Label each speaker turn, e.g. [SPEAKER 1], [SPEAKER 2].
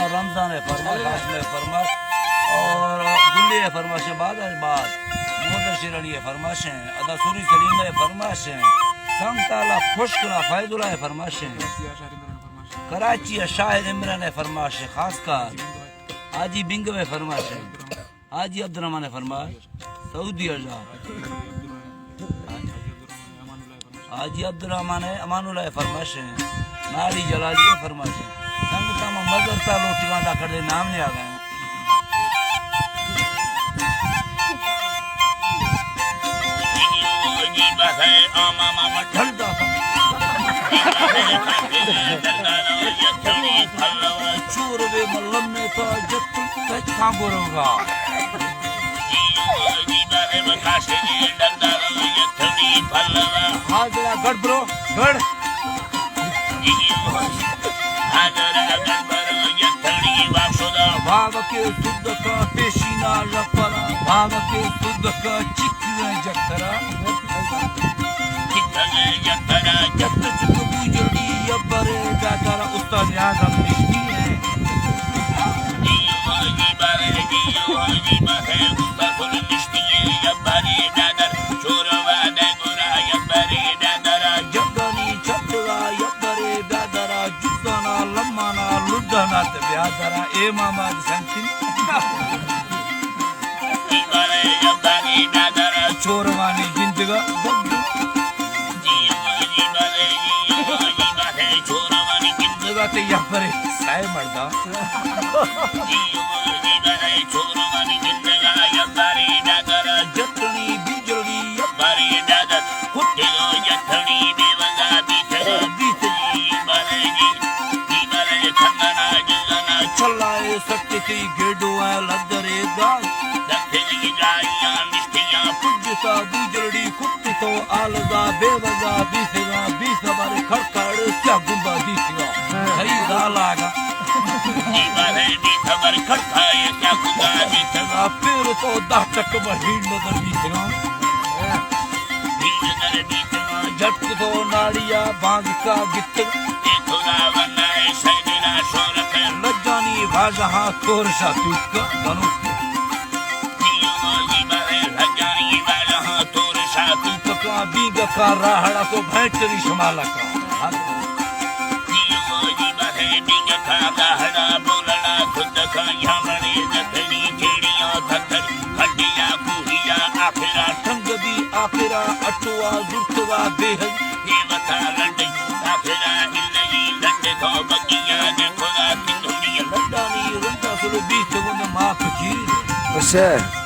[SPEAKER 1] रमजान है फरमाश हाशम फरमाश और गुल्ली है फरमाश बाद मोदर शिरणी है फरमाश है अदा सूरी सलीम है फरमाश है संताला खुशकला फैजुला है फरमाश है कराची शाहिद इमरान है फरमाश है खासकर हाजी बिंग में फरमाश है हाजी अब्दुर्रहमान है फरमाश सऊदी अरब हाजी अब्दुर्रहमान है अमानुल्लाह है फरमाश है नारी जलाली है फरमाश है संगता में मदरसा लोटी वादा कर दे नाम नहीं आ गए ढलता चोर वे मल्लम ने तो जब तक कहाँ बोलोगा हाजरा गढ़ ब्रो गढ़ भाव के शुद्ध का पेशीना लपरा भाव के शुद्ध का चिकन जखरा जब तक बुजुर्गी अब्बरे दादा उस्ताद आजम निश्ती है जगनी छटरा यब्बरे दादा जुद्दना लम्माना लुद्धना ते ब्यादरा ए मामा संकिन चोरवानी जिंदगा ते यब्बरे साय मर्दा जटनी बिजली यब्बरे दादा कुत्ते जटनी बेवंगा चलाए सत्य गेडो लदरे दाल पुजता बुजड़ी कुत्ती तो आलदा बेवगा बीसगा बारे खड़खड़ क्या गुंबा दीसगा सही लागा फिर तो 10 टक भीड़ नजर दीसगा झट तो नाड़िया बांग का गित लज्जानी भाजहा तोरशा तुका बनु तुका बीग का राहड़ा को भैंटरी शमाला का बोलना खुद का यामने जतनी खेड़ियां थथर हड्डियां कुहिया आखिरा ठंग भी आखिरा अटुआ जुटवा बेहद ये बता लंडे आखिरा इल्लगी लंडे तो बगिया देखोगा किंदुड़िया लंडानी रंगा सुरबी तो वो माफ की